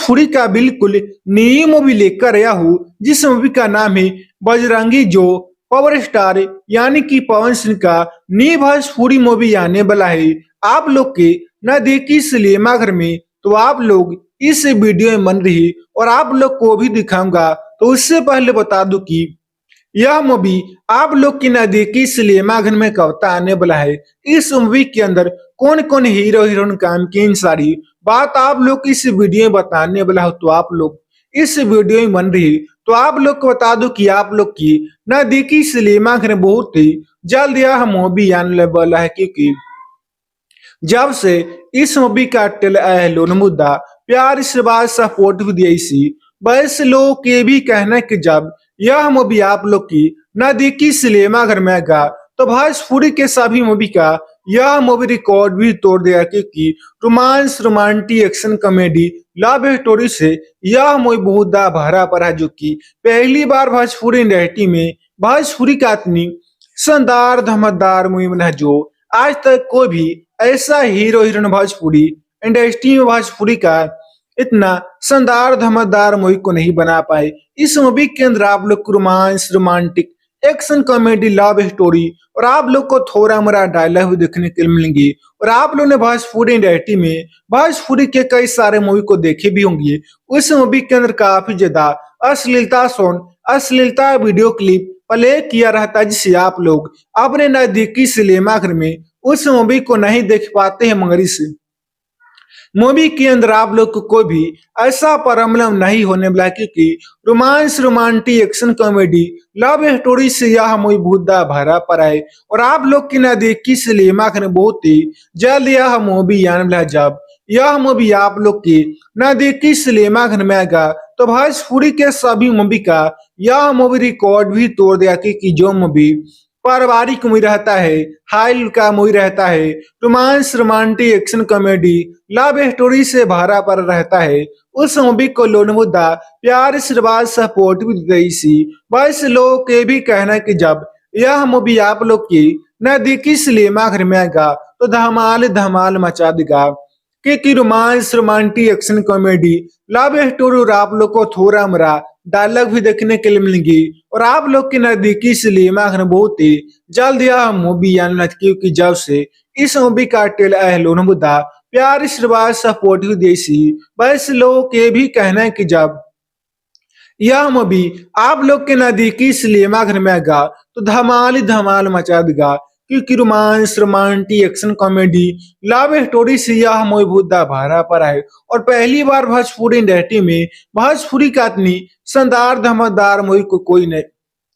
भोजपुरी का बिल्कुल नई मूवी लेकर आया हूँ, जिस मूवी का नाम है बजरंगी, जो पावर स्टार यानी कि पवन सिंह का नई भोजपुरी मूवी आने वाला है। आप लोग के न देखी सिनेमा घर में, तो आप लोग इस वीडियो में बन रही और आप लोग को भी दिखाऊंगा। तो उससे पहले बता दूं कि यह मूवी आप लोग की नजदीकी सिनेमा घर में कब तक आने वाला है। इस मूवी के अंदर कौन कौन हीरो हीरोइन काम की, इन सारी बात आप लोग इस वीडियो में बताने वाला हो। तो आप लोग इस वीडियो में बन रही, तो आप लोग को बता दूं कि आप लोग की नजदीकी सिनेमा घर में बहुत ही जल्द यह मूवी आने वाला है, क्योंकि जब से इस मूवी का ट्रेलर मुद्दा प्यार से बात सपोर्ट भी दिया इसी वैसे लोगों के भी कहना है कि जब यह मूवी आप लोग की नजदीकी सिनेमा घर में आएगा, तो भोजपुरी के सभी मूवी का यह मूवी रिकॉर्ड भी तोड़ देगा, क्योंकि romance, romantic, action, comedy, love story से यह मूवी बहुत भरा पड़ा है, जो कि पहली बार भोजपुरी इंडस्ट्री में भोजपुरी का इतनी शानदार धमाकेदार मूवी बना है, जो आज तक कोई भी ऐसा हीरो हीरोइन भोजपुरी इंडस्ट्री में भोजपुरी का इतना शानदार धमाकेदार मूवी को नहीं बना पाए। इस मूवी के अंदर आप लोग को romance, romantic, action, comedy, love story और आप लोग को थोड़ा मोड़ा डायलॉग भी देखने के लिए मिलेंगे। और आप लोग ने भोजपुरी इंडस्ट्री में भोजपुरी के कई सारे मूवी को देखे भी होंगे। उस मूवी के अंदर काफी ज्यादा अश्लीलता सॉन्ग, अश्लीलता वीडियो क्लिप प्ले किया रहता है, जिसे आप लोग अपने नजदीकी सिनेमा घर में उस मूवी को नहीं देख पाते हैं। मगर इस मूवी के अंदर आप लोग को कोई भी ऐसा प्रॉब्लम नहीं होने वाला, क्योंकि romance, romantic, action, comedy, love story से यह मूवी बहुत भरा पड़ा है। और आप लोग की नजदीकी सिनेमा घर में बहुत ही जल्द यह मूवी आने वाला है। जब यह मूवी आप लोग की नजदीकी सिनेमा घर में आएगा, तो भोजपुरी के सभी मूवी का यह मूवी रिकॉर्ड भी तोड़ देगा, क्योंकि जो मूवी पारिवारिक मूवी रहता है, हाई का मूवी रहता है, romance, romantic, action, comedy, love story से भरा पर रहता है, उस मूवी को लोग मुद्दा प्यार आशीर्वाद सपोर्ट भी दी सी। वैसे लोगों के भी कहना है कि जब यह मूवी आप लोग की नजदीकी सिनेमा घर में आएगा, तो धमाल धमाल मचा देगा, क्योंकि romance, romantic, action, comedy, love story और आप लोग को थोड़ा मोड़ा डायलॉग भी देखने के लिए मिलेंगी। और आप लोग के नजदीकी सिनेमा घर में बहुत ही जल्द यह मूवी आने वाली है, क्योंकि जब से इस मूवी का ट्रेलर मुद्दा प्यार आशीर्वाद सपोर्ट भी दी सी। वैसे लोगों के भी कहना है कि जब यह मूवी आप लोग के नजदीकी सिनेमा घर में आएगा, तो धमाल ही धमाल मचा देगा, क्योंकि romance, romantic, action, comedy, love story से यह मूवी बहुत भरा पड़ा है। और पहली बार भोजपुरी इंडस्ट्री में भोजपुरी का इतनी शानदार धमाकेदार मूवी को कोई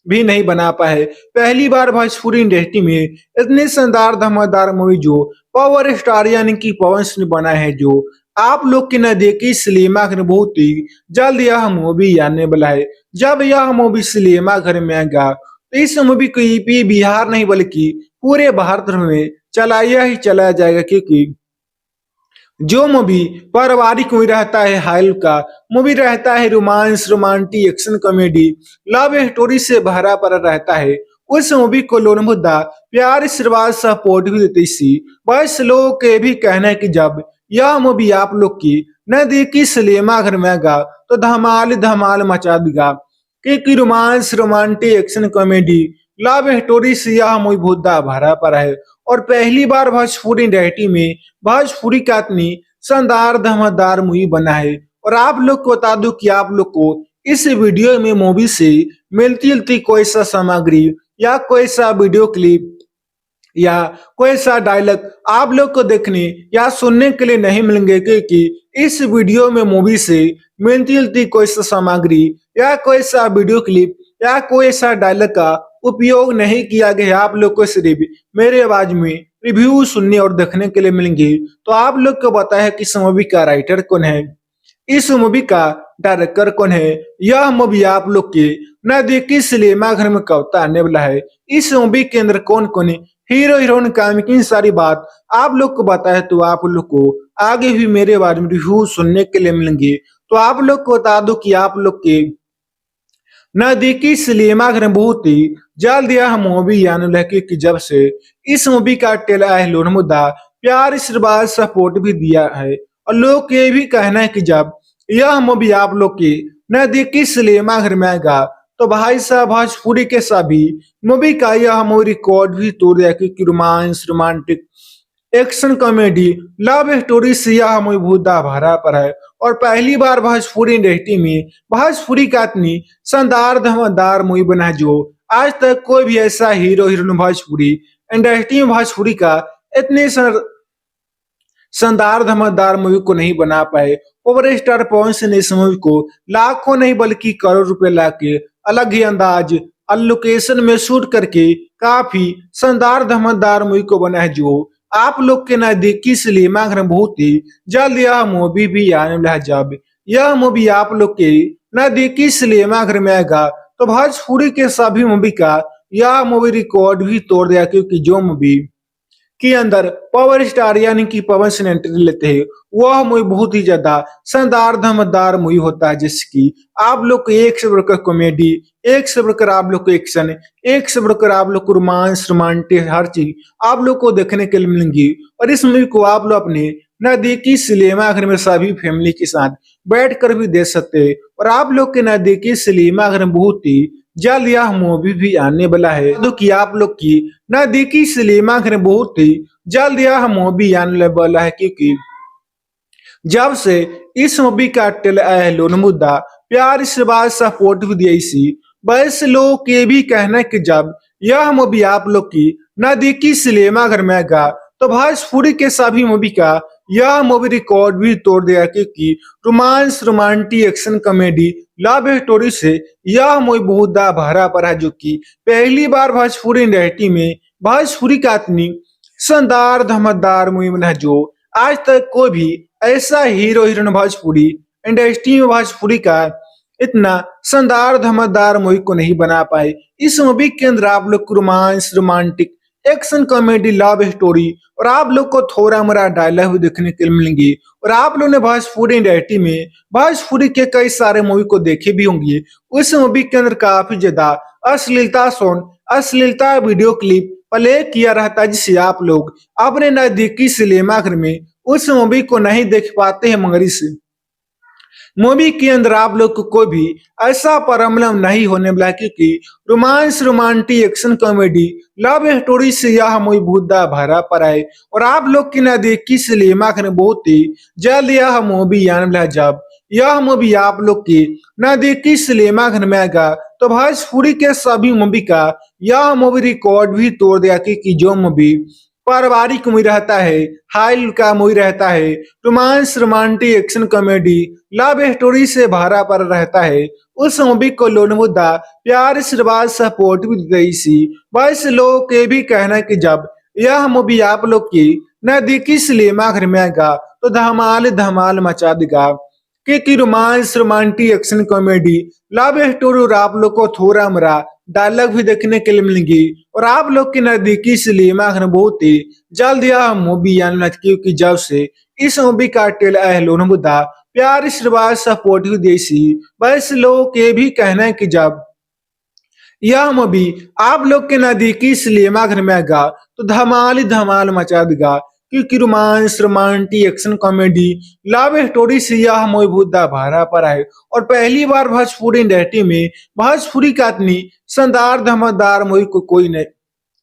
भी नहीं बना पाए। पहली बार भोजपुरी इंडस्ट्री में इतनी शानदार धमाकेदार मूवी जो पावर स्टार यानी कि पवन सिंह बना है, जो आप लोग के नजदीकी सिनेमा घर में बहुत ही जल्द यह मूवी आने वाला है। जब यह मूवी सिनेमा घर में आएगा, तो इस मूवी को यूपी बिहार नहीं बल्कि पूरे भारत में चलाया ही चलाया जाएगा, क्योंकि जो मूवी पारिवारिक मूवी रहता है, हाल का मूवी रहता है, romance, romantic, action, comedy, love story से भरा पड़ा रहता है, उस मूवी को लोग मुद्दा प्यार आशीर्वाद सपोर्ट भी देते सी। वैसे लोगों के भी कहना है कि जब यह मूवी आप लोग की नजदीकी सिनेमा घर में आएगा, तो धमाल धमाल मचा देगा, क्योंकि romance, romantic, action, comedy, love story से यह मूवी बहुत भरा पड़ा है। और पहली बार भोजपुरी इंडस्ट्री में भोजपुरी का इतनी शानदार धमाकेदार मूवी बना है। और आप लोग को बता दूं कि आप लोग को इस वीडियो में मूवी से मिलती जुलती कोई सा सामग्री या कोई सा वीडियो क्लिप या कोई सा डायलॉग आप लोग को देखने या सुनने के लिए नहीं मिलेंगे, क्योंकि इस वीडियो में मूवी से मिलती जुलती कोई सा सामग्री या कोई सा वीडियो क्लिप या कोई सा डायलॉग का उपयोग नहीं किया गया। आप लोग को सिर्फ मेरे आवाज में रिव्यू सुनने और देखने के लिए मिलेंगे। तो आप लोग को पता है कि इस मूवी का राइटर कौन है, इस मूवी का डायरेक्टर कौन है, यह मूवी आप लोग के नजदीकी सिनेमा घर में कब तक आने वाला है, इस मूवी के अंदर कौन कौन हीरो हीरोइन काम की, सारी बात आप लोग को पता है। तो आप लोग को आगे भी मेरे बारे में रिव्यू सुनने के लिए मिलेंगे। तो आप लोग को बता दो कि आप लोग के नजदीकी सिनेमा घर में बहुत ही जल्द यह मूवी आने वाला है, क्योंकि जब से इस मूवी का ट्रेलर मुद्दा प्यार आशीर्वाद सपोर्ट भी दिया है। और लोग ये भी कहना है कि जब यह मूवी आप लोग की नजदीकी सिनेमा घर में आएगा तो भाई साहब भोजपुरी के सभी मूवी का यह मूवी रिकॉर्ड भी तोड़ दिया क्योंकि romance romantic action comedy love story से यह मूवी भूता भरा पर है। और पहली बार भोजपुरी इंडस्ट्री में भोजपुरी का इतनी शानदार धमाकेदार मूवी बना है जो आज तक कोई भी ऐसा हीरो हीरोइन भोजपुरी इंडस्ट्री में भोजपुरी का इतने शानदार धमाकेदार मूवी को नहीं बना पाए। ओवर स्टार पवन सिंह ने इस मूवी को लाखों नहीं बल्कि करोड़ रुपए लाके अलग ही अंदाज और लोकेशन में शूट करके काफी शानदार धमाकेदार मूवी को बना है जो आप लोग के नजदीकी सिनेमा घर में बहुत ही जल्द यह मूवी भी आने वाला है। जब यह मूवी आप लोग के नजदीकी सिनेमा घर में आएगा तो भोजपुरी के सभी मूवी का यह मूवी रिकॉर्ड भी तोड़ दिया क्योंकि जो मूवी के अंदर पावर स्टार यानी कि पवन सिंह एंट्री लेते हैं वह मूवी बहुत ही ज्यादा शानदार धमाकेदार मूवी होता है जिसकी आप लोग को एक से बढ़कर कॉमेडी, एक से बढ़कर आप लोग को एक्शन, एक से बढ़कर आप लोग को रोमांस रोमांटिक हर चीज आप लोग को देखने के लिए मिलेंगी। और इस मूवी को आप लोग अपने नजदीकी सिनेमा घर में सभी फैमिली के साथ बैठ कर भी देख सकते हैं। और आप लोग के नजदीकी सिनेमा घर में बहुत ही जल्द यह मूवी भी आने वाला है जो कि आप लोग की नजदीकी सिनेमा घर में बहुत ही जल्द यह मूवी आने वाला है क्योंकि जब से इस मूवी का ट्रेलर आया है लोन मुद्दा प्यार इस बात सपोर्ट भी दिया इसी बस लोगों के भी कहना है कि जब यह मूवी आप लोग की नजदीकी सिनेमा घर में आएगा तो भोजपुरी के सभी मूवी का यह मूवी रिकॉर्ड भी तोड़ देगा क्योंकि romance romantic action comedy love story से यह मूवी बहुत भरा पड़ा है जो कि पहली बार भोजपुरी इंडस्ट्री में भोजपुरी का इतनी शानदार धमाकेदार मूवी बना है जो आज तक कोई भी ऐसा हीरो हीरोइन भोजपुरी इंडस्ट्री में भोजपुरी का इतना शानदार धमाकेदार मूवी को नहीं बना पाए। इस मूवी के अंदर आप लोग को romance romantic action comedy love story और आप लोग को थोड़ा मोरा डायलॉग भी देखने के लिए मिलेंगे। और आप लोग ने भोजपुरी इंडस्ट्री में भोजपुरी के कई सारे मूवी को देखे भी होंगे। उस मूवी के अंदर काफी ज्यादा अश्लीलता सॉन्ग अश्लीलता वीडियो क्लिप प्ले किया रहता है जिसे आप लोग अपने नजदीकी सिनेमा घर में उस मूवी को नहीं देख पाते हैं मगर इस मूवी के अंदर आप लोग को कोई भी ऐसा प्रॉब्लम नहीं होने वाला क्योंकि romance romantic action comedy love story से यह मूवी बहुत भरा पड़ा है। और आप लोग की नजदीकी सिनेमा घर में बहुत ही जल्द यह मूवी आने वाला है। जब यह मूवी आप लोग की नजदीकी सिनेमा घर में आएगा तो भोजपुरी के सभी मूवी का यह मूवी रिकॉर्ड भी तोड़ देगा क्योंकि जो मूवी पारिवारिक मूवी रहता है, हाई का मूवी रहता है, romance romantic action comedy love story से भरा पर रहता है, उस मूवी को लोन मुद्दा प्यार आशीर्वाद सपोर्ट भी दी सी वैसे लोगों के भी कहना है कि जब यह मूवी आप लोग की नजदीकी सिनेमा घर में आएगा तो धमाल धमाल मचा देगा क्योंकि romance romantic action comedy love story और आप लोग को थोड़ा मरा डायलॉग भी देखने के लिए मिलेंगी। और आप लोग के नजदीकी सिनेमा घर में बहुत ही जल्द यह मूवी आने वाला है क्योंकि जब से इस मूवी का ट्रेलर आया है लोन मुद्दा प्यार आशीर्वाद सपोर्ट भी देसी वैसे लोगों के भी कहना है कि जब यह मूवी आप लोग के नजदीकी सिनेमा घर में आएगा तो धमाल ही धमाल मचा देगा क्योंकि romance romantic action comedy love story से यह मूवी बहुत भरा पड़ा है। और पहली बार भोजपुरी इंडस्ट्री में भोजपुरी का इतनी शानदार धमाकेदार मूवी को कोई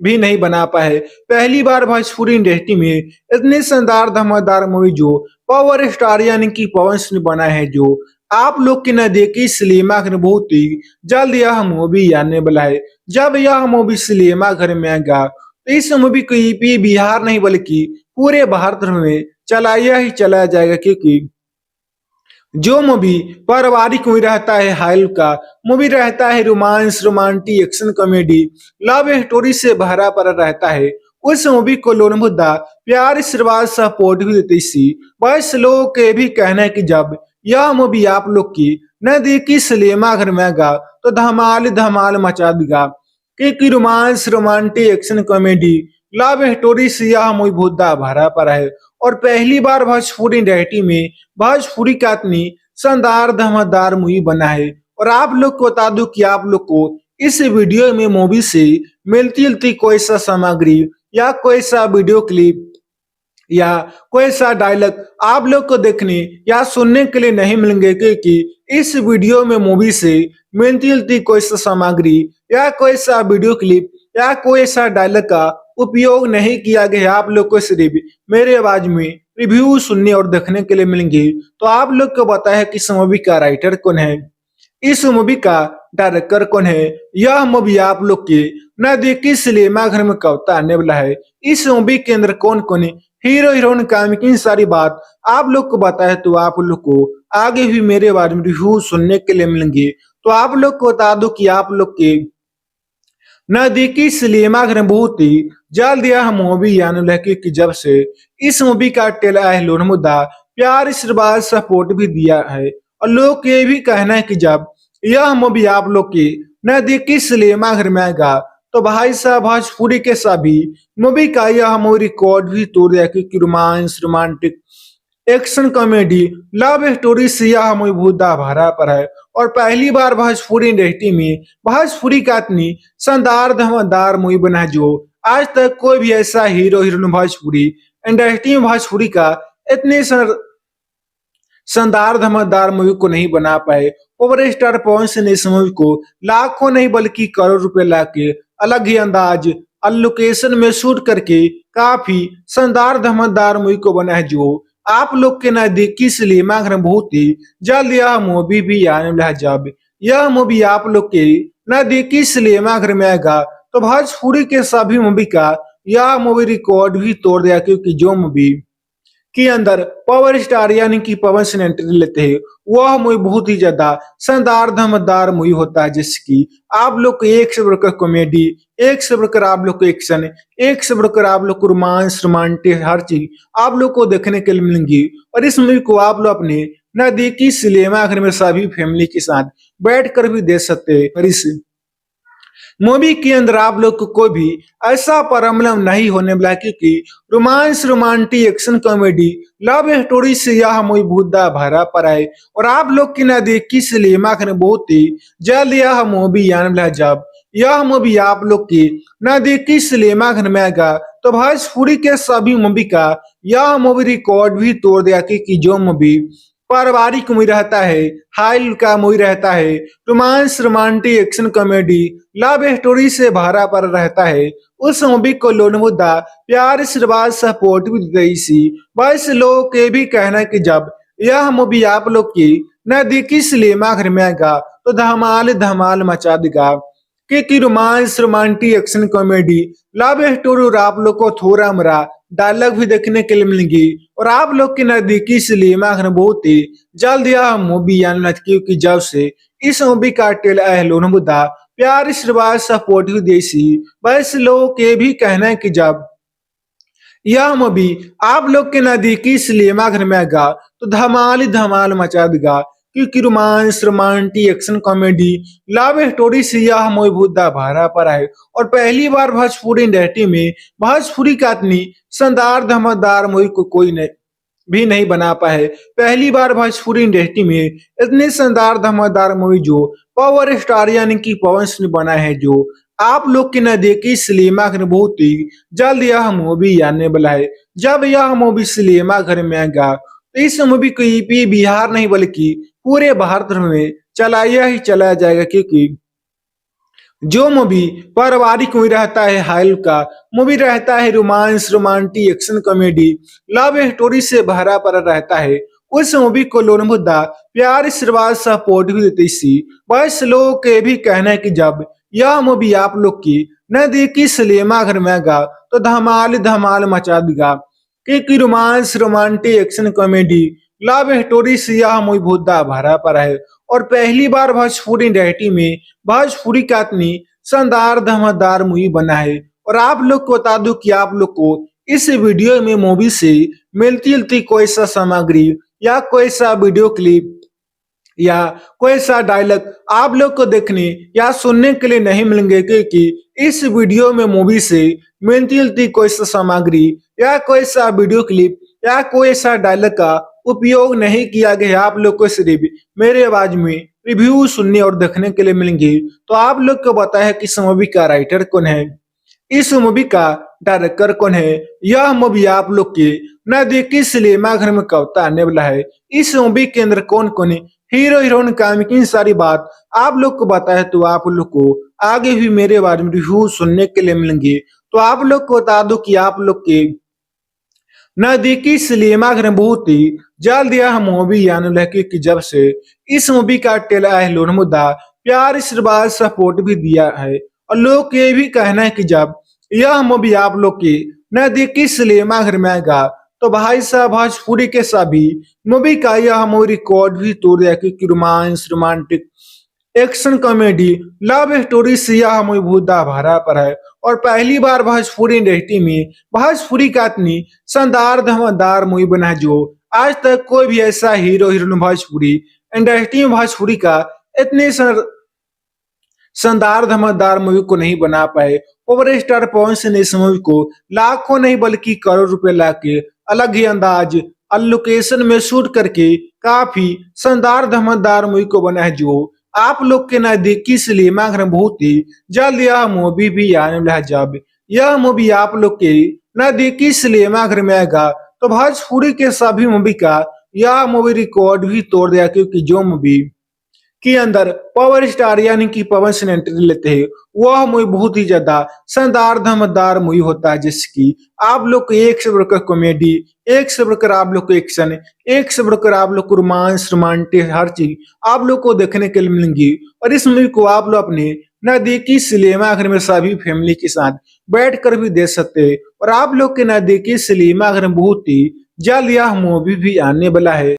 भी नहीं बना पाए। पहली बार भोजपुरी इंडस्ट्री में इतनी शानदार धमाकेदार मूवी जो पावर स्टार यानी कि पवन सिंह बना है जो आप लोग के नजदीकी सिनेमा घर में बहुत ही जल्द यह मूवी आने वाला है। जब यह मूवी सिनेमा घर में आएगा तो इस मूवी को यूपी बिहार नहीं बल्कि पूरे भारत में चलाया ही चलाया जाएगा क्योंकि जो मूवी पारिवारिक मूवी रहता है, हाल का मूवी रहता है, romance romantic action comedy love story से भरा पड़ा रहता है, उस मूवी को लोन मुद्दा प्यार आशीर्वाद सपोर्ट भी देती सी वैसे लोगों के भी कहना है कि जब यह मूवी आप लोग की नजदीकी सिनेमा घर में आएगा तो धमाल धमाल मचा देगा क्योंकि romance romantic action comedy love story से यह मूवी बहुत भरा पड़ा है। और पहली बार भोजपुरी इंडस्ट्री में भोजपुरी का इतनी शानदार धमाकेदार मूवी बना है। और आप लोग को बता दूं कि आप लोग को इस वीडियो में मूवी से मिलती जुलती कोई सा सामग्री या कोई सा वीडियो क्लिप या कोई ऐसा डायलॉग आप लोग को देखने या सुनने के लिए नहीं मिलेंगे, क्योंकि इस वीडियो में मूवी से मिलती जुलती कोई सा सामग्री या कोई सा वीडियो क्लिप या कोई ऐसा डायलॉग का उपयोग नहीं किया गया है। आप लोग को सिर्फ मेरे आवाज में रिव्यू सुनने और देखने के लिए मिलेंगे। तो आप लोग को पता है कि इस मूवी का राइटर कौन है, इस मूवी का डायरेक्टर कौन है, यह मूवी आप लोग के नजदीकी सिनेमा घर में कब आने वाला है, इस मूवी के अंदर कौन कौन हीरो हीरोइन काम की सारी बात आप लोग को बताए, तो आप लोग को आगे भी मेरे बारे में रिव्यू सुनने के लिए मिलेंगे। तो आप लोग को बता दो कि आप लोग के नजदीकी सिनेमा घर में बहुत ही जल्द यह मूवी आने वाला है, क्योंकि जब से इस मूवी का ट्रेलर मुद्दा प्यार आशीर्वाद सपोर्ट भी दिया है, और लोग ये भी कहना है कि जब यह मूवी आप लोग के नजदीकी सिनेमा घर में आएगा तो भाई साहब भोजपुरी के सभी मूवी का यह मूवी रिकॉर्ड भी तोड़ दिया, क्योंकि romance romantic action comedy love story से यह मूवी भूता भरा पर है। और पहली बार भोजपुरी इंडस्ट्री में भोजपुरी का इतनी शानदार धमाकेदार मूवी बना है, जो आज तक कोई भी ऐसा हीरो हीरोइन भोजपुरी इंडस्ट्री में भोजपुरी का इतने शानदार धमाकेदार मूवी को नहीं बना पाए। पावर स्टार पवन सिंह ने इस मूवी को लाखों नहीं बल्कि करोड़ रुपए लाके अलग ही अंदाज और लोकेशन में शूट करके काफी शानदार धमाकेदार मूवी को बना है, जो आप लोग के नजदीकी सिनेमा घर में बहुत ही जल्द यह मूवी भी आने वाला है। जब यह मूवी आप लोग के नजदीकी सिनेमा घर में आएगा तो भोजपुरी के सभी मूवी का यह मूवी रिकॉर्ड भी तोड़ दिया, क्योंकि जो मूवी के अंदर पावर स्टार यानी कि पवन सिंह एंट्री लेते हैं वह मूवी बहुत ही ज्यादा शानदार धमाकेदार मूवी होता है, जिसकी आप लोग को एक से बढ़कर कॉमेडी, एक से बढ़कर आप लोग को एक्शन, एक से बढ़कर आप लोग को रोमांस रोमांटिक हर चीज आप लोग को देखने के लिए मिलेंगी। और इस मूवी को आप लोग अपने नजदीकी सिनेमा घर में सभी फैमिली के साथ बैठ कर भी देख सकते हैं। और इस मूवी के अंदर आप लोग को कोई भी ऐसा प्रॉब्लम नहीं होने वाला, क्योंकि romance romantic action comedy love story से यह मूवी भूता भरा पड़ा है। और आप लोग की नजदीकी सिनेमा घर में बहुत ही जल्द यह मूवी आने वाला है। जब यह मूवी आप लोग की नजदीकी सिनेमा घर में आएगा तो भोजपुरी के सभी मूवी का यह मूवी रिकॉर्ड भी तोड़ दिया, क्योंकि जो मूवी पारिवारिक मूवी रहता है, हाई का मूवी रहता है, romance romantic action comedy love story से भरा पर रहता है, उस मूवी को लोन मुद्दा प्यार आशीर्वाद सपोर्ट भी दी सी। बस लोगों के भी कहना है कि जब यह मूवी आप लोग की नजदीकी सिनेमा घर में आएगा तो धमाल धमाल मचा देगा, क्योंकि romance romantic action comedy love story और आप लोग को थोड़ा मरा डायलॉग भी देखने के लिए मिलेंगी। और आप लोग के नजदीकी सिनेमा घर में बहुत ही जल्द यह मूवी आने वाली है, क्योंकि जब से इस मूवी का ट्रेलर मुद्दा प्यार आशीर्वाद सपोर्ट भी देसी। बस लोगों के भी कहना है कि जब यह मूवी आप लोग के नजदीकी सिनेमा घर में आएगा तो धमाल ही धमाल मचा देगा, क्योंकि romance romantic action comedy love story से यह मूवी भूता भरा पड़ा है। और पहली बार भोजपुरी इंडस्ट्री में भोजपुरी का इतनी शानदार धमाकेदार मूवी को कोई भी नहीं बना पाया है। पहली बार भोजपुरी इंडस्ट्री में इतने शानदार धमाकेदार मूवी जो पावर स्टार यानी कि पवन सिंह ने बना है, जो आप लोग के नजदीकी सिनेमा घर में बहुत ही जल्द यह मूवी आने वाला है। जब यह मूवी सिनेमा घर में आएगा तो इस मूवी को यूपी बिहार नहीं बल्कि पूरे भारत में चलाया ही चलाया जाएगा, क्योंकि जो मूवी पारिवारिक मूवी रहता है, हाई का मूवी रहता है, romance romantic action comedy love story से भरा पड़ा रहता है, उस मूवी को लोन मुद्दा प्यार आशीर्वाद सपोर्ट भी देती सी। बस लोगों के भी कहना है कि जब यह मूवी आप लोग की नजदीकी सिनेमा घर में आएगा तो धमाल धमाल मचा देगा, क्योंकि romance romantic action comedy love story से यह मूवी भूता भरा पड़ा है। और पहली बार भोजपुरी इंडस्ट्री में भोजपुरी का इतनी शानदार धमाकेदार मूवी बना है। और आप लोग को बता दूं कि आप लोग को इस वीडियो में मूवी से मिलती जुलती कोई सा सामग्री या कोई सा वीडियो क्लिप या कोई सा डायलॉग आप लोग को देखने या सुनने के लिए नहीं मिलेंगे, क्योंकि इस वीडियो में मूवी से मिलती जुलती कोई सा सामग्री या कोई सा वीडियो क्लिप या कोई सा डायलॉग का उपयोग नहीं किया गया। आप लोग को सिर्फ मेरे आवाज में रिव्यू सुनने और देखने के लिए मिलेंगे। तो आप लोग को पता है कि इस मूवी का राइटर कौन है, इस मूवी का डायरेक्टर कौन है, यह मूवी आप लोग के नजदीकी सिनेमा घर में कब तक आने वाला है, इस मूवी के अंदर कौन कौन हीरो हीरोइन काम की सारी बात आप लोग को बताए तो आप लोग को आगे भी मेरे बारे में रिव्यू सुनने के लिए मिलेंगे। तो आप लोग को बता दूं कि आप लोग के नजदीकी सिनेमा घर में बहुत ही जल्द यह मूवी आने वाला है, क्योंकि जब से इस मूवी का ट्रेलर है लोन मुद्दा प्यार आशीर्वाद सपोर्ट भी दिया है और लोग को ये भी कहना है कि जब यह मूवी आप लोग के नजदीकी सिनेमा घर में आएगा तो भाई साहब भोजपुरी के सभी मूवी का यह मूवी रिकॉर्ड भी तोड़ दिया, क्योंकि romance romantic action comedy love story से यह मूवी भूता भरा पर है और पहली बार भोजपुरी इंडस्ट्री में भोजपुरी का इतनी शानदार धमाकेदार मूवी बना है जो आज तक कोई भी ऐसा हीरो हीरोइन भोजपुरी इंडस्ट्री में भोजपुरी का इतने शानदार धमाकेदार मूवी को नहीं बना पाए। पावर स्टार पवन सिंह ने इस मूवी को लाखों नहीं बल्कि करोड़ रुपए लाके अलग ही अंदाज और लोकेशन में शूट करके काफी शानदार धमाकेदार मूवी को बना है जो आप लोग के नजदीकी सिनेमा घर में बहुत ही जल्द यह मूवी भी आने वाला है। जब यह मूवी आप लोग के नजदीकी सिनेमा घर में आएगा तो भोजपुरी के सभी मूवी का यह मूवी रिकॉर्ड भी तोड़ दिया, क्योंकि जो मूवी के अंदर पावर स्टार यानी कि पवन सिंह एंट्री लेते हैं वह मूवी बहुत ही ज्यादा शानदार धमाकेदार मूवी होता है, जिसकी आप लोग को एक से बढ़कर कॉमेडी, एक से बढ़कर आप लोग को एक्शन, एक से बढ़कर आप लोग को रोमांस रोमांटिक हर चीज आप लोग को देखने के लिए मिलेंगी। और इस मूवी को आप लोग अपने नजदीकी सिनेमा घर में सभी फैमिली के साथ बैठ कर भी देख सकते हैं और आप लोग के नजदीकी सिनेमा घर में बहुत ही जल्द यह मूवी भी आने वाला है।